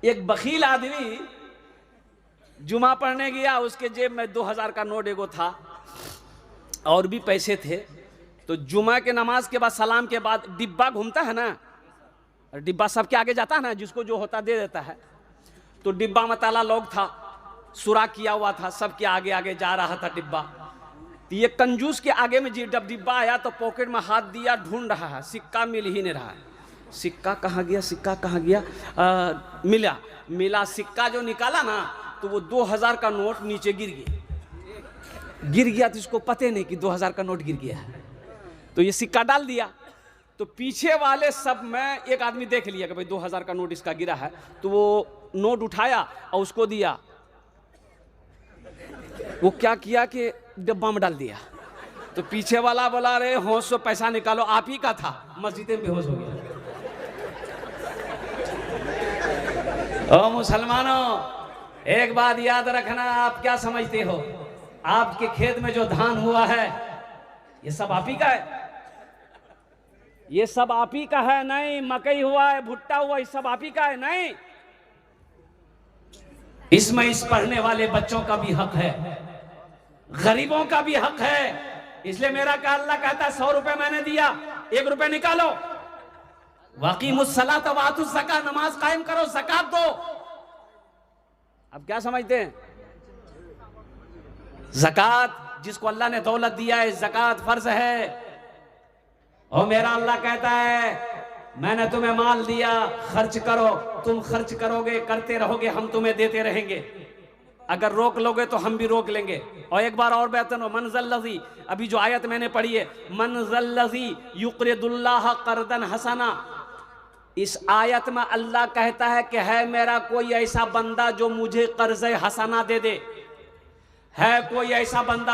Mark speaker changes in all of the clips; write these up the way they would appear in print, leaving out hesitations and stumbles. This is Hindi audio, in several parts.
Speaker 1: एक बखील आदमी जुमा पढ़ने गया, उसके जेब में 2000 का नोट एगो था और भी पैसे थे। तो जुमा के नमाज के बाद सलाम के बाद डिब्बा घूमता है ना, डिब्बा सबके आगे जाता है ना, जिसको जो होता दे देता है। तो डिब्बा में ताला लॉक था, सुराख किया हुआ था, सबके आगे आगे जा रहा था डिब्बा। तो ये कंजूस के आगे में जब डिब्बा आया तो पॉकेट में हाथ दिया, ढूंढ रहा है, सिक्का मिल ही नहीं रहा है। सिक्का कहाँ गया, सिक्का कहाँ गया? मिला सिक्का जो निकाला ना, तो वो 2000 का नोट नीचे गिर गया। तो इसको पता नहीं कि 2000 का नोट गिर गया है। तो ये सिक्का डाल दिया। तो पीछे वाले सब में एक आदमी देख लिया कि भाई 2000 का नोट इसका गिरा है। तो वो नोट उठाया और उसको दिया। वो क्या किया कि डब्बा में डाल दिया। तो पीछे वाला बोला, अरे होश से पैसा निकालो, आप ही का था। मस्जिद में बेहोश हो गया। ओ मुसलमानों, एक बात याद रखना, आप क्या समझते हो? आपके खेत में जो धान हुआ है ये सब आप ही का है? ये सब आप ही का है? नहीं। मकई हुआ है, भुट्टा हुआ, ये सब आप ही का है? नहीं। इसमें इस पढ़ने वाले बच्चों का भी हक है, गरीबों का भी हक है। इसलिए मेरा का अल्लाह कहता है 100 रुपए मैंने दिया, 1 रुपए निकालो। वाक़ीमुस्सलात व आतुज़ ज़कात, नमाज कायम करो, ज़कात दो। अब क्या समझते हैं? ज़कात जिसको अल्लाह ने दौलत दिया है, ज़कात फर्ज है। और मेरा अल्लाह कहता है मैंने तुम्हें माल दिया, खर्च करो। तुम खर्च करोगे, करते रहोगे, हम तुम्हें देते रहेंगे। अगर रोक लोगे तो हम भी रोक लेंगे। और एक बार और बेहतर हो, मनज़ल्लज़ी, अभी जो आयत मैंने पढ़ी है, मनज़ल्लज़ी युक़रिदुल्लाह क़र्दन हसना, इस आयत में अल्लाह कहता है कि है मेरा कोई ऐसा बंदा जो मुझे कर्ज़ हसना दे दे। है कोई ऐसा बंदा?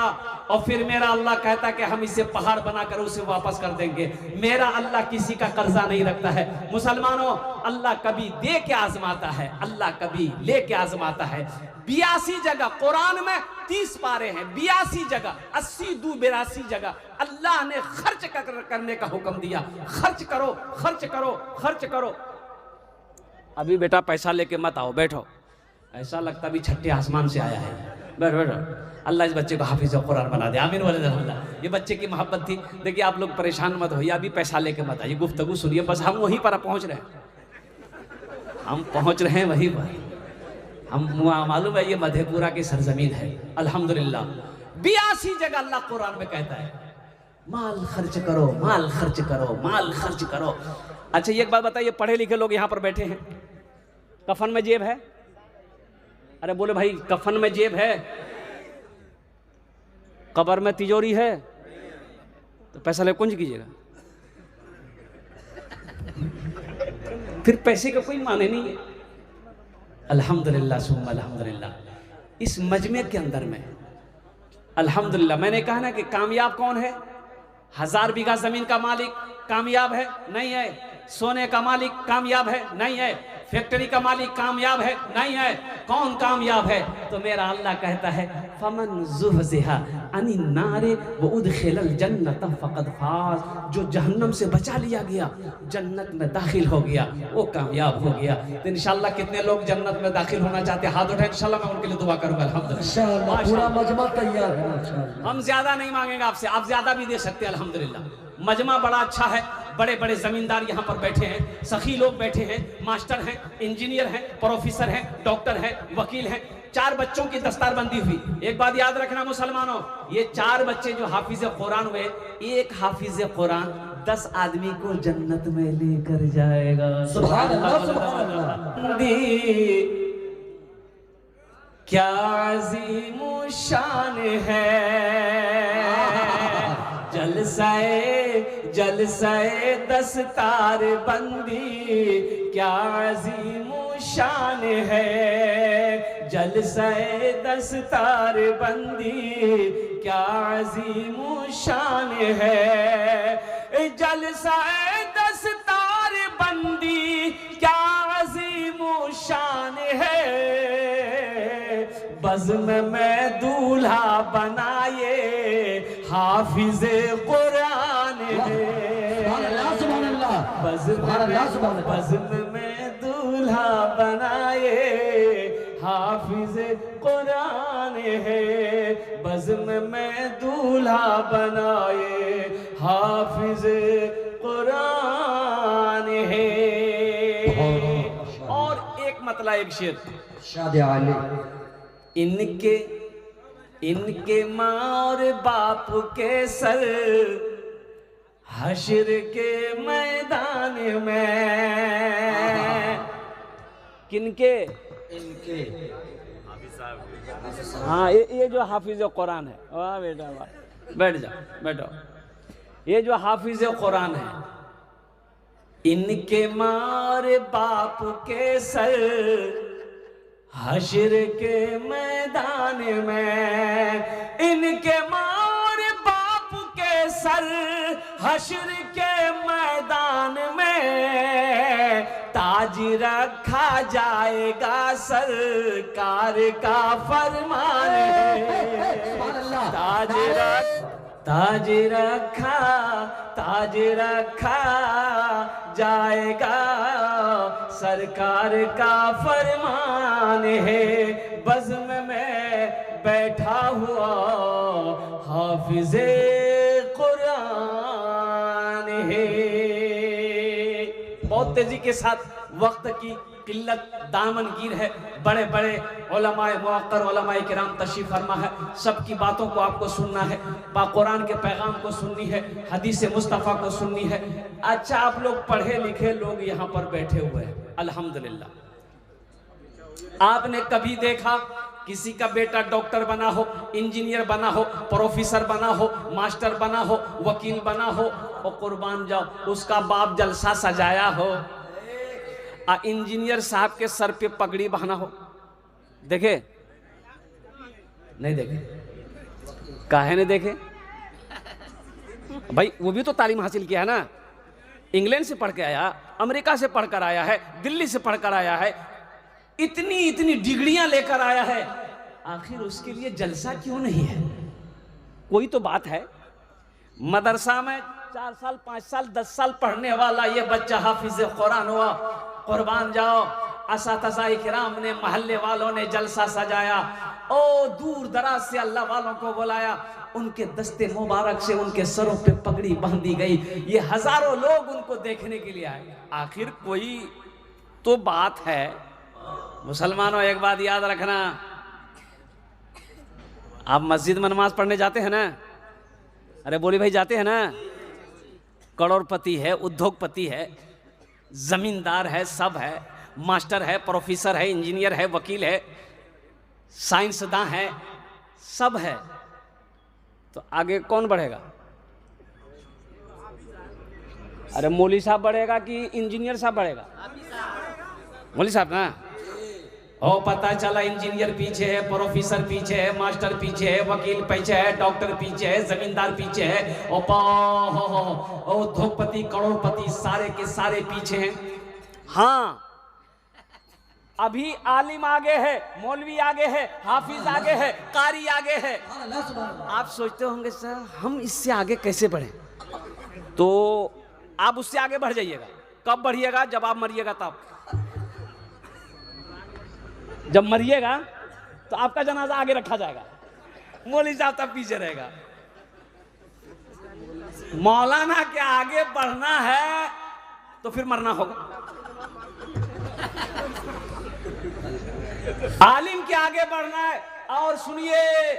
Speaker 1: और फिर मेरा अल्लाह कहता है कि हम इसे पहाड़ बनाकर उसे वापस कर देंगे। मेरा अल्लाह किसी का कर्जा नहीं रखता है। मुसलमानों, अल्लाह कभी दे के आजमाता है, अल्लाह कभी ले के आजमाता है। 82 जगह कुरान में 30 पारे हैं, 82 जगह, 80 दू 82 जगह अल्लाह ने खर्च करने का हुक्म दिया। खर्च करो, खर्च करो, खर्च करो। अभी बेटा पैसा लेके मत आओ, बैठो। ऐसा लगता भी छठे आसमान से आया है। बैठो बैठो। अल्लाह इस बच्चे को हाफिज कुरान बना दे, आमीन वाले अल्लाह। ये बच्चे की मोहब्बत थी। देखिए आप लोग परेशान मत होइए, अभी पैसा लेके मत आइए, गुफ्तगू सुनिए। बस हम वहीं पर पहुंच रहे हैं, हम पहुंच रहे हैं वहीं पर। हम मालूम है ये मधेपुरा की सरजमीन है, अल्हम्दुलिल्लाह। 82 जगह अल्लाह कुरान में कहता है माल खर्च करो, माल खर्च करो, माल खर्च करो। अच्छा एक बात बताइए, पढ़े लिखे लोग यहाँ पर बैठे हैं, कफन में जेब है? अरे बोले भाई, कफन में जेब है? कब्र में तिजोरी है? तो पैसा ले कुंज कीजिएगा। फिर पैसे का कोई माने नहीं है। अल्हम्दुलिल्लाह सुम्मा अल्हम्दुलिल्लाह। इस मजमे के अंदर में अल्हम्दुलिल्लाह, मैंने कहा ना कि कामयाब कौन है? 1000 बीघा जमीन का मालिक कामयाब है? नहीं है। सोने का मालिक कामयाब है? नहीं है। फैक्ट्री का मालिक कामयाब है? नहीं है। कौन कामयाब है? तो मेरा अल्लाह कहता है फमन ज़ुहज़िहा अनिन नारे व उदखिलल जन्नत फ़क़द फ़ाज़, जो जहन्नम से बचा लिया गया, जन्नत में दाखिल हो गया, वो कामयाब हो गया। तो इंशाअल्लाह कितने लोग जन्नत में दाखिल होना चाहते हैं? हाथ उठाएं, इंशाअल्लाह मैं उनके लिए दुआ करूंगा। अल्हम्दुलिल्लाह, पूरा मजमा तैयार है। हम ज्यादा नहीं मांगेंगे आपसे, आप ज्यादा भी दे सकते हैं। अल्हम्दुलिल्लाह मजमा बड़ा अच्छा है, बड़े बड़े जमींदार यहाँ पर बैठे हैं, सखी लोग बैठे हैं, मास्टर हैं, इंजीनियर हैं, प्रोफेसर हैं, डॉक्टर हैं, वकील हैं। 4 बच्चों की दस्तारबंदी हुई। एक बात याद रखना मुसलमानों, ये 4 बच्चे जो हाफिज कुरान हुए, एक हाफिज कुरान 10 आदमी को जन्नत में लेकर जाएगा। सुभान अल्लाह, सुभान अल्लाह। क्या अज़ीम शान है जलसाए दस्तार बंदी, क्या अज़ीम शान है जलसाए दस्तार बंदी, क्या अज़ीम शान है जलसाए दस्तार बंदी, क्या अज़ीम शान है। बज़्म में दूल्हा बनाए हाफिज़े कुरान है। बज़्म में दूल्हा बनाए हाफिज कुरान है, बज़्म में दूल्हा बनाए हाफिज कुरान है। और एक मतलब एक शेर
Speaker 2: शादी आली।
Speaker 1: इनके माँ और बाप के सर हश्र के मैदान में। किनके?
Speaker 2: इनके।
Speaker 1: हाँ, ये जो हाफिज कुरान है, वाह बेटा वाह, बैठ जाओ बैठो। ये जो हाफिज कुरान है, इनके मार बाप के सर हश्र के मैदान में। इनके मार बाप के सर हश्र के मैदान में ताज रखा जाएगा, सरकार का फरमान है। ताज रखा जाएगा, सरकार का फरमान है। बज़्म में बैठा हुआ हाफिज़े कुरान है। बहुत तेजी के साथ वक्त की किल्लत दामनगीर है, बड़े बड़े उलमाए मुअक्कर उलमाए किराम तशरीफ फरमा है, सबकी बातों को आपको सुनना है, कुरान के पैगाम को सुननी है, हदीस मुस्तफ़ा को सुननी है। अच्छा, आप लोग पढ़े लिखे लोग यहाँ पर बैठे हुए हैं, अल्हम्दुलिल्लाह। आपने कभी देखा किसी का बेटा डॉक्टर बना हो, इंजीनियर बना हो, प्रोफेसर बना हो, मास्टर बना हो, वकील बना हो, और कुर्बान जाओ उसका बाप जलसा सजाया हो, इंजीनियर साहब के सर पे पगड़ी बहाना हो? देखे? नहीं देखे? काहे नहीं देखे भाई? वो भी तो तालीम हासिल किया है ना, इंग्लैंड से पढ़ के आया, अमेरिका से पढ़कर आया है, दिल्ली से पढ़कर आया है, इतनी इतनी डिग्रियां लेकर आया है, आखिर उसके लिए जलसा क्यों नहीं है? कोई तो बात है। मदरसा में 4 साल 5 साल 10 साल पढ़ने वाला ये बच्चा हाफिज कुरान हुआ, कुर्बान जाओ। असातिज़ा इकराम ने, महल्ले वालों ने जलसा सजाया, ओ दूर दराज से अल्लाह वालों को बुलाया, उनके दस्ते मुबारक से उनके सरों पे पगड़ी बांधी गई, ये हजारों लोग उनको देखने के लिए आए। आखिर कोई तो बात है। मुसलमानों, एक बात याद रखना, आप मस्जिद में नमाज पढ़ने जाते हैं ना? अरे बोली भाई, जाते हैं ना? करोड़पति है, उद्योगपति है, जमींदार है, सब है, मास्टर है, प्रोफेसर है, इंजीनियर है, वकील है, साइंसदान है, सब है, तो आगे कौन बढ़ेगा? अरे मौली साहब बढ़ेगा कि इंजीनियर साहब बढ़ेगा? मौली साहब ना। ओ पता चला इंजीनियर पीछे है, प्रोफेसर पीछे है, मास्टर पीछे है, वकील पीछे है, डॉक्टर पीछे है, जमींदार पीछे है, ओ उद्योगपति करोड़पति सारे के सारे पीछे हैं। हाँ, अभी आलिम आगे है, मौलवी आगे है, हाफिज आगे है, कारी आगे है। आप सोचते होंगे सर हम इससे आगे कैसे बढ़े? तो आप उससे आगे बढ़ जाइएगा। कब बढ़िएगा? जब आप मरिएगा तब। जब मरिएगा तो आपका जनाजा आगे रखा जाएगा, मौलवी साहब तब पीछे रहेगा। मौलाना के आगे बढ़ना है तो फिर मरना होगा, आलिम के आगे बढ़ना है। और सुनिए,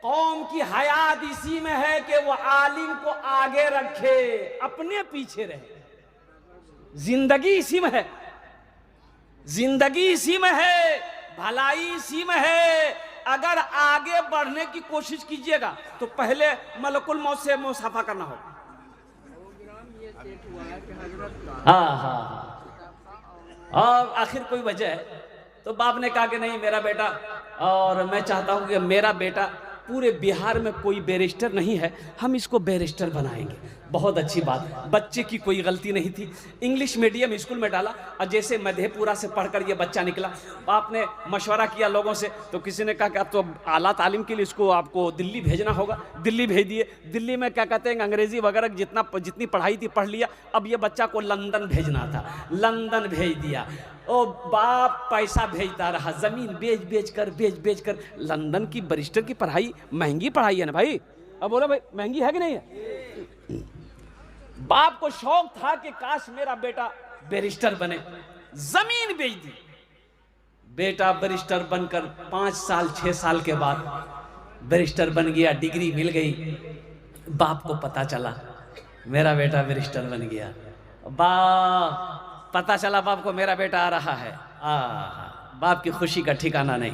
Speaker 1: कौम की हयात इसी में है कि वो आलिम को आगे रखे, अपने पीछे रहे। जिंदगी इसी में है, जिंदगी इसी में है, भलाई इसी में है। अगर आगे बढ़ने की कोशिश कीजिएगा तो पहले मलकुल मौत से मुसाफा करना होगा। और आखिर कोई वजह है तो बाप ने कहा कि नहीं मेरा बेटा, और मैं चाहता हूं कि मेरा बेटा, पूरे बिहार में कोई बैरिस्टर नहीं है, हम इसको बैरिस्टर बनाएंगे। बहुत अच्छी बात, बच्चे की कोई गलती नहीं थी। इंग्लिश मीडियम स्कूल में डाला और जैसे मधेपुरा से पढ़कर ये बच्चा निकला, आपने मशवरा किया लोगों से, तो किसी ने कहा कि अब तो आला तालीम के लिए इसको आपको दिल्ली भेजना होगा। दिल्ली भेज दिए। दिल्ली में क्या कहते हैं, अंग्रेज़ी वगैरह जितनी पढ़ाई थी पढ़ लिया। अब ये बच्चा को लंदन भेजना था, लंदन भेज दिया। ओ बाप पैसा भेजता रहा, ज़मीन बेच कर। लंदन की बैरिस्टर की पढ़ाई महंगी पढ़ाई है ना भाई। अब बोलो भाई महंगी है कि नहीं है? बाप को शौक था कि काश मेरा बेटा बैरिस्टर बने, जमीन बेच दी। बेटा बैरिस्टर बनकर 5 साल 6 साल के बाद बैरिस्टर बन गया, डिग्री मिल गई। बाप को पता चला मेरा बेटा बैरिस्टर बन गया। पता चला बाप को मेरा बेटा आ रहा है। बाप की खुशी का ठिकाना नहीं।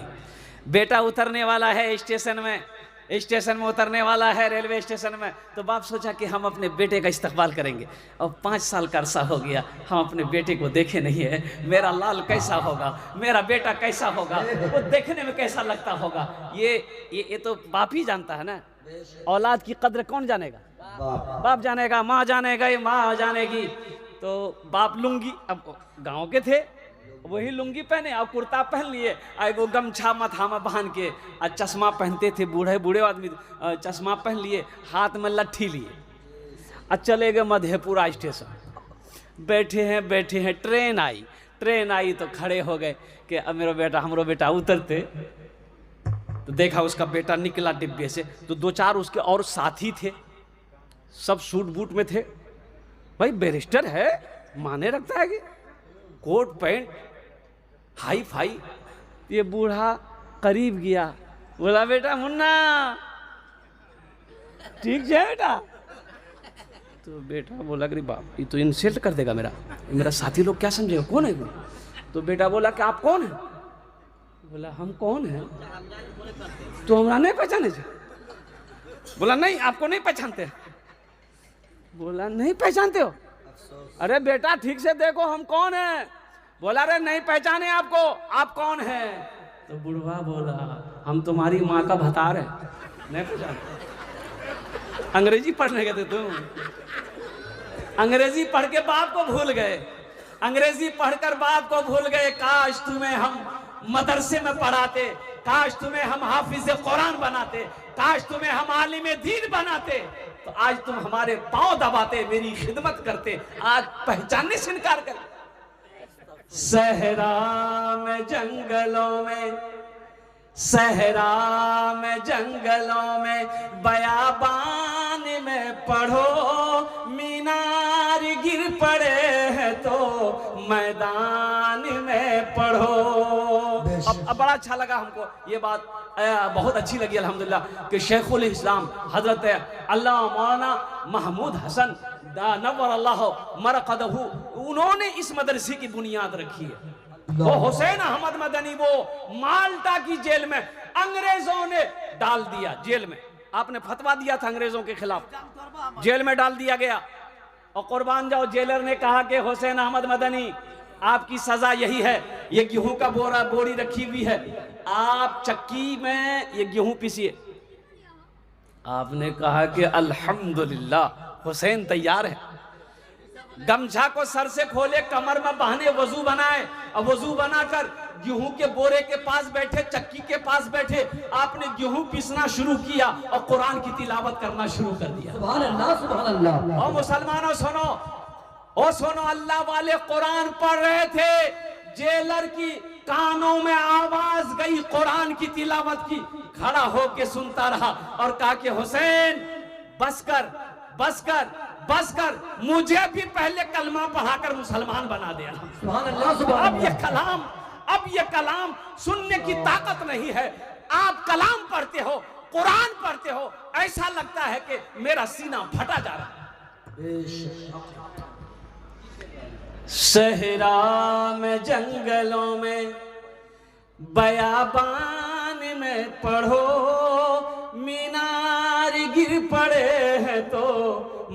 Speaker 1: बेटा उतरने वाला है स्टेशन में उतरने वाला है, रेलवे स्टेशन में। तो बाप सोचा कि हम अपने बेटे का इस्तकबाल करेंगे। अब 5 साल का अरसा हो गया, हम अपने बेटे को देखे नहीं है। मेरा लाल कैसा होगा, मेरा बेटा कैसा होगा, वो देखने में कैसा लगता होगा, ये तो बाप ही जानता है ना। औलाद की कद्र कौन जानेगा? बाप जानेगा, माँ जानेगा, माँ जानेगी। तो बाप लुंगी, अब गाँव के थे, वही लुंगी पहने और कुर्ता पहन लिए, एगो गमछा माथा में बांध के, और चश्मा पहनते थे। बूढ़े आदमी चश्मा पहन लिए, हाथ में लट्ठी लिए, और चले गए मधेपुरा स्टेशन। बैठे हैं, ट्रेन आई तो खड़े हो गए कि अब हमरो बेटा उतरते। तो देखा उसका बेटा निकला डिब्बे से, तो 2-4 उसके और साथी थे, सब सूट बूट में थे। भाई बैरिस्टर है, माने रखता है कि कोट पैंट हाई फाई। ये बूढ़ा करीब गया, बोला बेटा मुन्ना ठीक है बेटा। तो बेटा बोला कि बाप ये तो इंसल्ट कर देगा मेरा साथी लोग क्या समझेगा, कौन है वो? तो बेटा बोला कि आप कौन है? बोला हम कौन है? तो हमरा नहीं पहचाने थे। बोला नहीं आपको नहीं पहचानते। बोला नहीं पहचानते हो? अरे बेटा ठीक से देखो हम कौन है। बोला अरे नहीं पहचाने आपको, आप कौन है? तो बुढ़वा बोला हम तुम्हारी माँ का भतार है, नहीं पहचान। अंग्रेजी पढ़ने गए थे तुम, अंग्रेजी पढ़ के बाप को भूल गए, अंग्रेजी पढ़कर बाप को भूल गए। काश तुम्हें हम मदरसे में पढ़ाते, काश तुम्हें हम हाफिज कुरान बनाते, काश तुम्हें हम आलिम दीन बनाते, तो आज तुम हमारे पांव दबाते, मेरी खिदमत करते। आज पहचानने से इनकार कर। सहरा में जंगलों में, सहरा में जंगलों में, बयाबान में पढ़ो, मीनार गिर पड़े हैं तो मैदान में पढ़ो। अब बड़ा अच्छा लगा हमको ये बात, बहुत अच्छी लगी अल्हम्दुलिल्लाह कि शेखुल इस्लाम हजरत अल्लाह मौलाना महमूद हसन नव्वर अल्लाह मरकदहू, उन्होंने इस मदरसे की बुनियाद रखी है। वो हुसैन अहमद मदनी वो माल्टा की जेल में अंग्रेजों ने डाल दिया, जेल में आपने फतवा दिया था अंग्रेजों के खिलाफ, जेल में डाल दिया गया। और कुर्बान जाओ, जेलर ने कहा कि हुसैन अहमद मदनी आपकी सजा यही है, ये गेहूं का बोरी रखी हुई है, आप चक्की में ये गेहूं पीसिए। आपने कहा कि अल्हम्दुलिल्लाह हुसैन तैयार है। गमछा को सर से खोले, कमर में बांधे, वजू बनाए, और वजू बनाकर गेहूं के बोरे के पास बैठे, चक्की के पास बैठे, आपने गेहूं पीसना शुरू किया और कुरान की तिलावत करना शुरू कर दिया।
Speaker 2: सुभान अल्लाह, सुभान अल्लाह।
Speaker 1: और मुसलमानों सुनो, ओ सुनो, अल्लाह वाले कुरान पढ़ रहे थे, जेलर की कानों में आवाज गई कुरान की तिलावत की, खड़ा होके सुनता रहा और कहा कि हुसैन बस कर, बस कर, बस कर, मुझे भी पहले कलमा पढ़ाकर मुसलमान बना देना।
Speaker 2: सुभान अल्लाह, सुभान अल्लाह।
Speaker 1: अब ये कलाम सुनने की ताकत नहीं है। आप कलाम पढ़ते हो, कुरान पढ़ते हो, ऐसा लगता है कि मेरा सीना फटा जा रहा है। सहरा में जंगलों में, बयाबान में पढ़ो, मीनार गिर पड़े हैं तो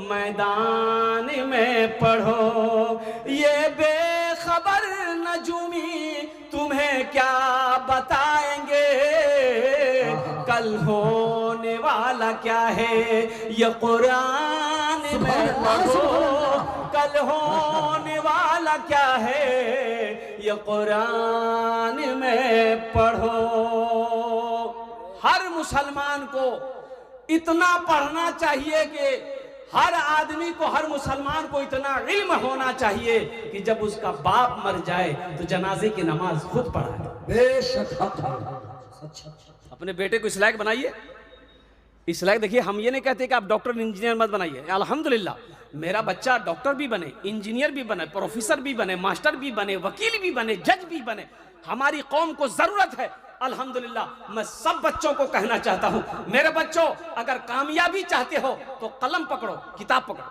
Speaker 1: मैदान में पढ़ो। ये बेखबर नजूमी तुम्हें क्या बताएंगे, कल होने वाला क्या है ये कुरान में पढ़ो, कल होने वाला क्या है ये कुरान में पढ़ो। हर मुसलमान को इतना पढ़ना चाहिए कि हर आदमी को, हर मुसलमान को इतना इल्म होना चाहिए कि जब उसका बाप मर जाए तो जनाजे की नमाज खुद पढ़ाए।
Speaker 2: बेशक
Speaker 1: अपने बेटे को इस लायक बनाइए, इस लायक। देखिए, हम ये नहीं कहते कि आप डॉक्टर इंजीनियर मत बनाइए। अल्हम्दुलिल्लाह मेरा बच्चा डॉक्टर भी बने, इंजीनियर भी बने, प्रोफेसर भी बने, मास्टर भी बने, वकील भी बने, जज भी बने। हमारी कौम को जरूरत है। अल्हम्दुलिल्लाह मैं सब बच्चों को कहना चाहता हूं, मेरे बच्चों अगर कामयाबी चाहते हो तो कलम पकड़ो, किताब पकड़ो,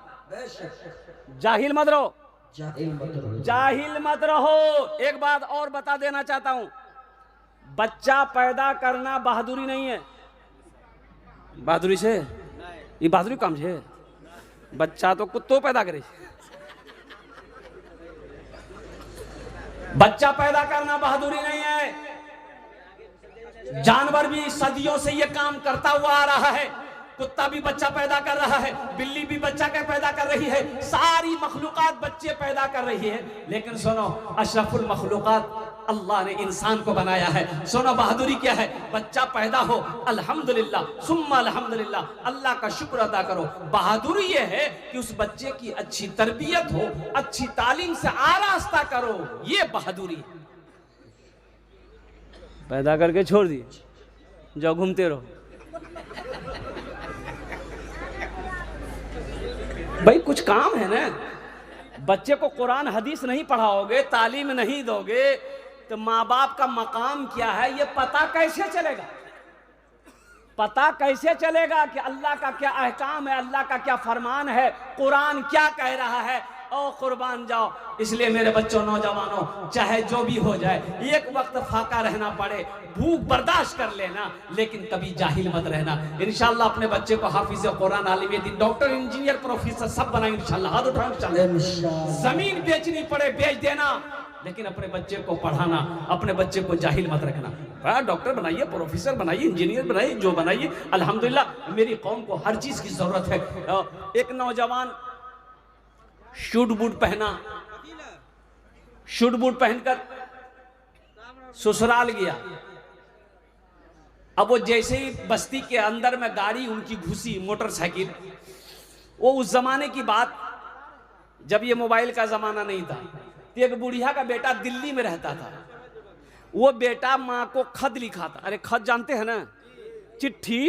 Speaker 1: जाहिल मत रहो, जाहिल मत रहो। एक बात और बता देना चाहता हूं, बच्चा पैदा करना बहादुरी नहीं है। बहादुरी से ये बहादुरी काम है। बच्चा तो कुत्तों पैदा करे। बच्चा पैदा करना बहादुरी नहीं है। जानवर भी सदियों से ये काम करता हुआ आ रहा है। कुत्ता भी बच्चा पैदा कर रहा है, बिल्ली भी बच्चा पैदा कर रही है, सारी मखलूकात बच्चे पैदा कर रही है। लेकिन सुनो, अशरफुल मखलूकात अल्लाह ने इंसान को बनाया है। सुनो बहादुरी क्या है, बच्चा पैदा हो, अल्हम्दुलिल्लाह सुम्मा अल्हम्दुलिल्लाह, अल्लाह का शुक्र अदा करो। बहादुरी ये है कि उस बच्चे की अच्छी तरबियत हो, अच्छी तालीम से आरास्ता करो, ये बहादुरी। पैदा करके छोड़ दिए, जाओ घूमते रहो। भाई कुछ काम है ना। बच्चे को कुरान हदीस नहीं पढ़ाओगे, तालीम नहीं दोगे, तो माँ बाप का मकाम क्या है ये पता कैसे चलेगा? पता कैसे चलेगा कि अल्लाह का क्या अहकाम है, अल्लाह का क्या फरमान है, कुरान क्या कह रहा है? ओ कुर्बान जाओ। इसलिए मेरे बच्चों, नौजवानों, चाहे जो भी हो जाए, एक वक्त फाका रहना पड़े, भूख बर्दाश्त कर लेना, लेकिन कभी जाहिल मत रहना। इंशाल्लाह अपने बच्चे को हाफिज कुरान, आलिम दीन, डॉक्टर, इंजीनियर, प्रोफेसर सब बनाएंगे इंशाल्लाह। हाथ उठाओ इंशाल्लाह। जमीन बेचनी पड़े बेच देना, लेकिन अपने बच्चे को पढ़ाना, अपने बच्चे को जाहिल मत रखना। बड़ा डॉक्टर बनाइए, प्रोफेसर बनाइए, इंजीनियर बनाइए, जो बनाइए। अल्हम्दुलिल्लाह मेरी कौम को हर चीज की जरूरत है। एक नौजवान शूट बूट पहना, शूट बूट पहनकर ससुराल गया। अब वो जैसे ही बस्ती के अंदर में गाड़ी उनकी घुसी, मोटरसाइकिल, वो उस जमाने की बात जब ये मोबाइल का जमाना नहीं था। तो एक बुढ़िया का बेटा दिल्ली में रहता था। वो बेटा माँ को खत लिखा था। अरे खत जानते हैं ना, चिट्ठी।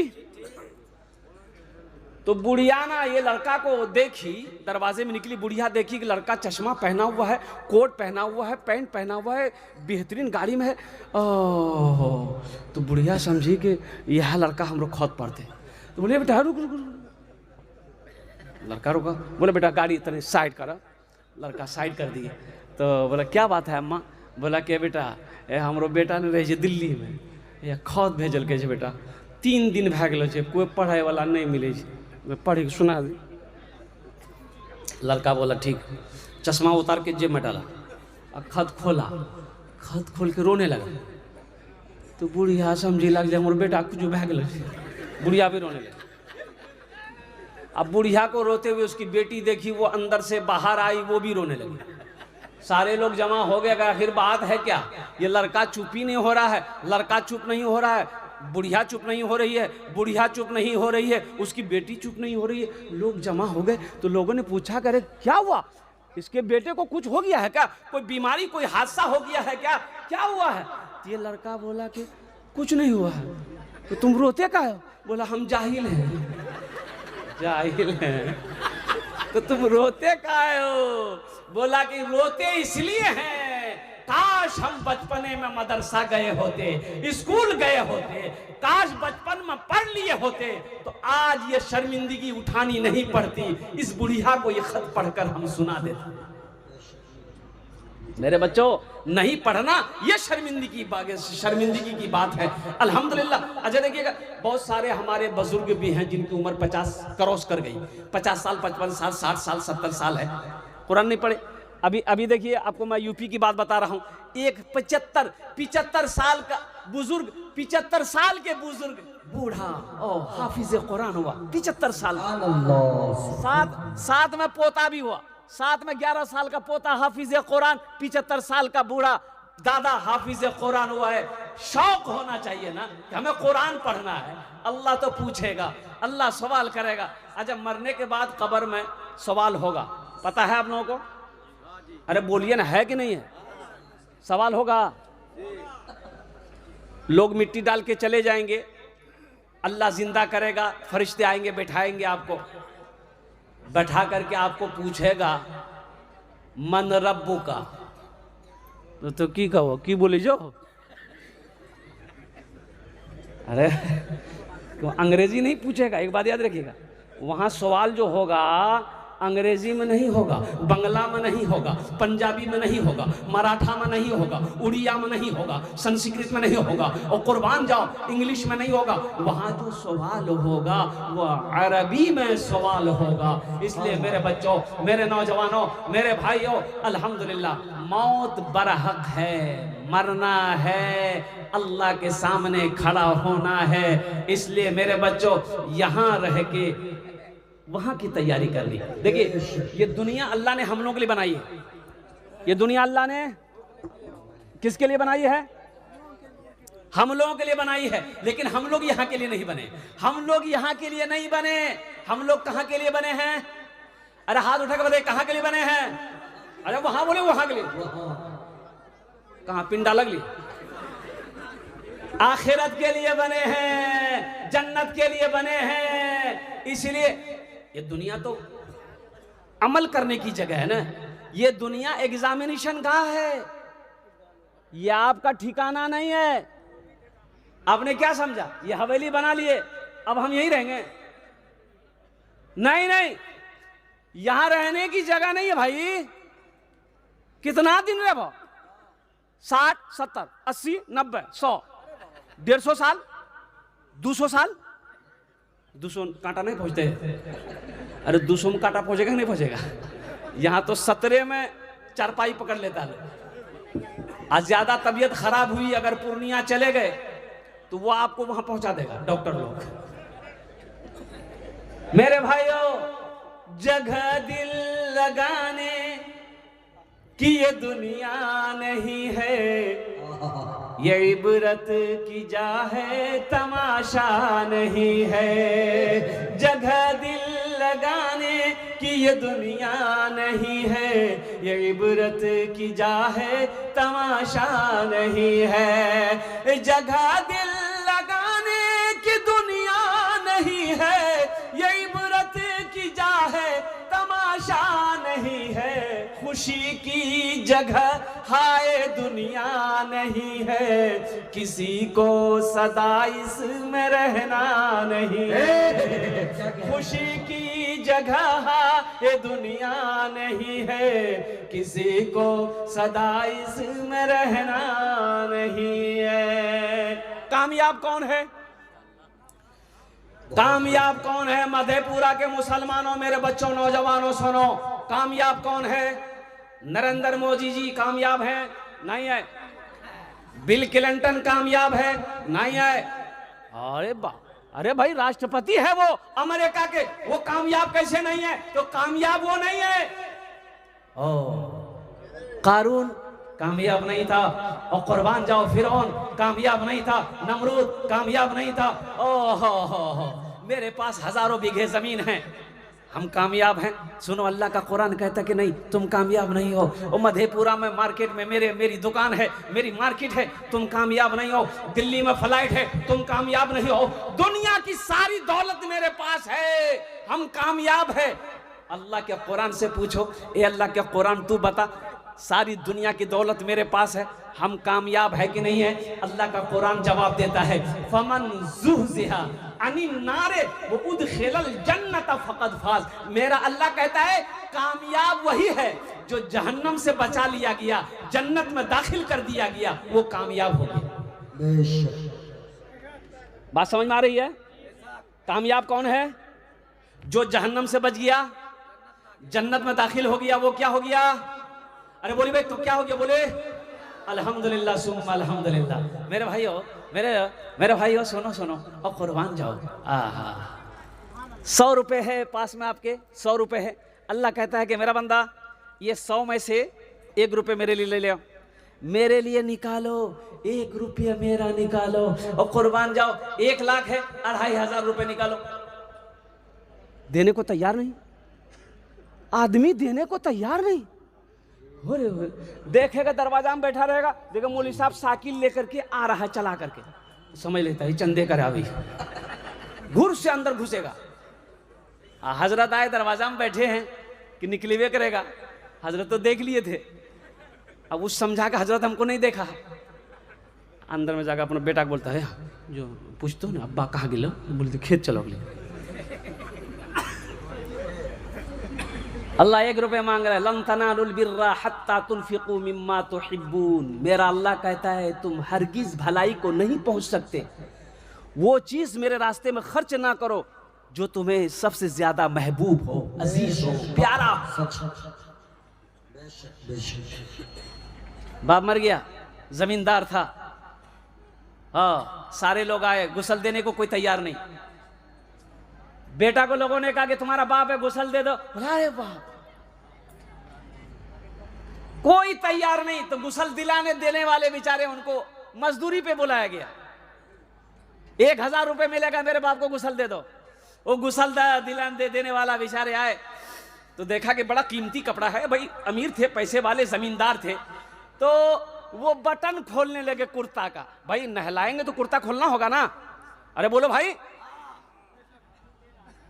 Speaker 1: तो बुढ़िया ना ये लड़का को देखी, दरवाजे में निकली, बुढ़िया देखी कि लड़का चश्मा पहना हुआ है, कोट पहना हुआ है, पैंट पहना हुआ है, बेहतरीन गाड़ी में है। ओह, तो बुढ़िया समझी कि यह लड़का हम लोग खत पढ़ते। तो बोले बेटा रुक रुक रुक। लड़का रुका, बोले बेटा गाड़ी इतने साइड करा। लड़का साइड कर दिए। तो बोला क्या बात है अम्मा? बोला कि बेटा हमारो बेटा ने रहे दिल्ली में, यह खत भेजल के बेटा, 3 दिन भए गेलो छै, कोई पढ़ाई वाला नहीं मिले छै, पढ़ के सुना दे। लड़का बोला ठीक। चश्मा उतार के जेब में डाला और खत खोला, खत खोल के रोने लगा। तो बुढ़िया समझी लग जाए मोर बेटा कुछ भए गेल। बुढ़िया भी रोने लगी। अब बुढ़िया को रोते हुए उसकी बेटी देखी, वो अंदर से बाहर आई, वो भी रोने लगी। सारे लोग जमा हो गए। आखिर बात है क्या? ये लड़का चुप ही नहीं हो रहा है, लड़का चुप नहीं हो रहा है, बुढ़िया चुप नहीं हो रही है, बुढ़िया चुप नहीं हो रही है, उसकी बेटी चुप नहीं हो रही है। लोग जमा हो गए। तो लोगों ने पूछा करे क्या हुआ, इसके बेटे को कुछ हो गया है क्या, कोई बीमारी, कोई हादसा हो गया है क्या, क्या हुआ है? तो ये लड़का बोला कि कुछ नहीं हुआ है। तो तुम रोते का हो? बोला हम जाहिल हैं। जाहिल हैं तो तुम रोते का हो? बोला कि रोते इसलिए हैं, काश हम बचपने में मदरसा गए होते, स्कूल गए होते, काश बचपन में पढ़ लिए होते तो आज ये शर्मिंदगी उठानी नहीं पड़ती। इस बुढ़िया को ये खत पढ़कर हम सुना देते। मेरे बच्चों, नहीं पढ़ना ये शर्मिंदगी की बात है। अल्हम्दुलिल्लाह। अच्छा देखिएगा, बहुत सारे हमारे बुजुर्ग भी हैं जिनकी उम्र 50 क्रॉस कर गई, 50 साल, 55 साल, 60 साल, 70 साल है, कुरान नहीं पढ़े। अभी देखिए, आपको मैं यूपी की बात बता रहा हूँ। एक 75 साल का बुजुर्ग, 75 साल के बुजुर्ग बूढ़ा ओ हाफिज कुरान हुआ 75 साल,
Speaker 2: अल्लाह
Speaker 1: साथ में पोता भी हुआ, साथ में 11 साल का पोता हाफिज कुरान, 75 साल का बूढ़ा दादा हाफिज कुरान हुआ है। शौक होना चाहिए ना कि हमें कुरान पढ़ना है। अल्लाह तो पूछेगा, अल्लाह सवाल करेगा। अच्छा, मरने के बाद कब्र में सवाल होगा, पता है आप लोगों को? अरे बोलिए ना, है कि नहीं है? सवाल होगा। लोग मिट्टी डाल के चले जाएंगे, अल्लाह जिंदा करेगा, फरिश्ते आएंगे, बैठाएंगे आपको, बैठा करके आपको पूछेगा मन रब्बू का, तो की कहो की बोले जो? अरे क्यों अंग्रेजी नहीं पूछेगा? एक बात याद रखिएगा, वहां सवाल जो होगा अंग्रेजी में नहीं होगा, बंगला में नहीं होगा, पंजाबी में नहीं होगा, मराठा में नहीं होगा, उड़िया में नहीं होगा, संस्कृत में नहीं होगा, और कुर्बान जाओ इंग्लिश में नहीं होगा। वहां जो सवाल होगा वो अरबी में सवाल होगा। इसलिए मेरे बच्चों, मेरे नौजवानों, मेरे भाइयों, अल्हम्दुलिल्लाह मौत बरहक है, मरना है, अल्लाह के सामने खड़ा होना है। इसलिए मेरे बच्चों यहां रह के वहां की तैयारी कर ली। देखिए, ये दुनिया अल्लाह ने हम लोगों के लिए बनाई है। ये दुनिया अल्लाह ने किसके लिए बनाई है? हम लोगों के लिए बनाई है। लेकिन हम लोग यहां के लिए नहीं बने। हम लोग यहां के लिए नहीं बने। हम लोग कहां के लिए बने हैं? अरे हाथ उठा के बताइए, कहां के लिए बने हैं? अरे वहां बोले, वहां के लिए। कहां पिंडा लगली? आखिरत के लिए बने हैं, जन्नत के लिए बने हैं। इसलिए ये दुनिया तो अमल करने की जगह है ना। ये दुनिया एग्जामिनेशन का है, ये आपका ठिकाना नहीं है। आपने क्या समझा? ये हवेली बना लिए, अब हम यहीं रहेंगे? नहीं नहीं, यहां रहने की जगह नहीं है भाई। कितना दिन रहो? 60, 70, 80, 90, 100, 150 साल, 200 साल। 200 कांटा नहीं पहुंचते। अरे 200 में कांटा पहुंचेगा नहीं पहुंचेगा? यहां तो 17 में चारपाई पकड़ लेता है। आज ज्यादा तबीयत खराब हुई, अगर पूर्णिया चले गए तो वो आपको वहां पहुंचा देगा डॉक्टर लोग। मेरे भाइयों, जगह दिल लगाने की ये दुनिया नहीं है, ये इबरत की जा है, तमाशा नहीं है। जगह दिल लगाने की ये दुनिया नहीं है, ये इबरत की जा है, तमाशा नहीं है। जगह दिल लगाने की दुनिया नहीं है, ये इबरत की जा है, तमाशा नहीं है। खुशी की जगह हाय दुनिया नहीं है, किसी को सदा इसमें रहना नहीं है। खुशी की जगह हाय दुनिया नहीं है, किसी को सदा इसमें रहना नहीं है। कामयाब कौन है? कामयाब कौन है? मधेपुरा के मुसलमानों, मेरे बच्चों, नौजवानों सुनो, कामयाब कौन है? नरेंद्र मोदी जी कामयाब हैं? नहीं है। बिल क्लिंटन कामयाब है? नहीं है। अरे भाई राष्ट्रपति है वो अमेरिका के, वो कामयाब कैसे नहीं है? तो कामयाब वो नहीं है। कारून कामयाब नहीं था, और कुर्बान जाओ फिरौन कामयाब नहीं था, नमरूद कामयाब नहीं था। ओहो, मेरे पास हजारों बीघे जमीन है, हम कामयाब हैं। सुनो, अल्लाह का कुरान कहता कि नहीं, तुम कामयाब नहीं हो। और मधेपुरा में मार्केट में मेरी दुकान है, मेरी मार्केट है, तुम कामयाब नहीं हो। दिल्ली में फ्लाइट है, तुम कामयाब नहीं हो। दुनिया की सारी दौलत मेरे पास है, हम कामयाब है। अल्लाह के कुरान से पूछो, ए अल्लाह के कुरान तू बता, सारी दुनिया की दौलत मेरे पास है, हम कामयाब है कि नहीं है? अल्लाह का कुरान जवाब देता है, फमन ज़ुहज़िहा अनिन नारे व उदखिलल जन्नत फक़द फाज़। मेरा अल्लाह कहता है कामयाब वही है जो जहन्नम से बचा लिया गया, जन्नत में दाखिल कर दिया गया, वो कामयाब हो गया। बात समझ में आ रही है? कामयाब कौन है? जो जहन्नम से बच गया, जन्नत में दाखिल हो गया, वो क्या हो गया? अरे बोली भाई, तो क्या हो गया? बोले अल्हम्दुलिल्लाह सुम्मा अल्हम्दुलिल्लाह। मेरे भाइयों सुनो सुनो और कुर्बान जाओ। 100 रुपए है पास में आपके, 100 रुपए है। अल्लाह कहता है कि मेरा बंदा ये 100 में से 1 रुपये मेरे लिए ले लो, मेरे लिए निकालो, 1 रुपया मेरा निकालो और कुर्बान जाओ। 1 लाख है, 2500 रुपए निकालो। देने को तैयार नहीं आदमी, देने को तैयार नहीं। देखेगा दरवाजा में बैठा रहेगा, देखो मौलवी साहब साइकिल लेकर के आ रहा है चला करके, समझ लेता है चंदे कर अभी, घुर से अंदर घुसेगा। हजरत आए दरवाजा में बैठे हैं कि निकले हुए करेगा, हजरत तो देख लिए थे, अब उस समझा के हजरत हमको नहीं देखा। अंदर में जाकर अपना बेटा को बोलता है, जो पूछते हो ना अब्बा कहाँ गिलो, बोलते खेत चलो अगले। अल्लाह 1 रुपये मांग रहा है। लन तनालुल बिर्रा हत्ता तुनफिकू मिम्मा तुहिब्बून। मेरा अल्लाह कहता है तुम हरगिज भलाई को नहीं पहुंच सकते, वो चीज मेरे रास्ते में खर्च ना करो जो तुम्हें सबसे ज्यादा महबूब हो, अजीज हो, प्यारा। बाप मर गया, जमींदार था, सारे लोग आए, गुस्ल देने को कोई तैयार नहीं। बेटा को लोगों ने कहा कि तुम्हारा बाप है, गुस्ल दे दो। अरे बाप, कोई तैयार नहीं। तो गुस्ल दिलाने देने वाले बेचारे, उनको मजदूरी पे बुलाया गया। 1000 रुपए मिलेगा, मेरे बाप को गुस्ल दे दो। वो गुस्ल दिलाने देने वाला बेचारे आए तो देखा कि बड़ा कीमती कपड़ा है, भाई अमीर थे, पैसे वाले जमींदार थे, तो वो बटन खोलने लगे कुर्ता का। भाई नहलाएंगे तो कुर्ता खोलना होगा ना। अरे बोलो भाई,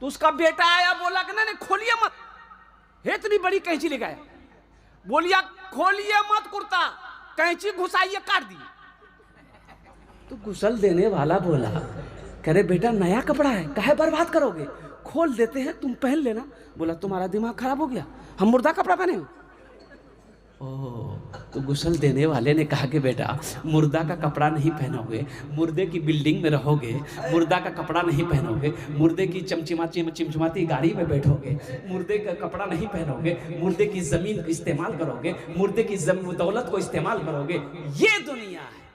Speaker 1: तो उसका बेटा आया, बोला कि नहीं खोलिए मत, है इतनी बड़ी कैंची लेकर आया, बोलिया खोलिए मत कुर्ता, कैंची घुसाइए, काट दिए। तो गुस्ल देने वाला बोला, कह रहे बेटा नया कपड़ा है, काहे बर्बाद करोगे, खोल देते हैं, तुम पहन लेना। बोला तुम्हारा दिमाग खराब हो गया, हम मुर्दा कपड़ा पहने। तो गुस्ल देने वाले ने कहा कि बेटा मुर्दा का कपड़ा नहीं पहनोगे, मुर्दे की बिल्डिंग में रहोगे, मुर्दा का कपड़ा नहीं पहनोगे, मुर्दे की चिमचिमाती गाड़ी में बैठोगे, मुर्दे का कपड़ा नहीं पहनोगे, मुर्दे की जमीन को इस्तेमाल करोगे, मुर्दे की दौलत को इस्तेमाल करोगे। ये दुनिया है।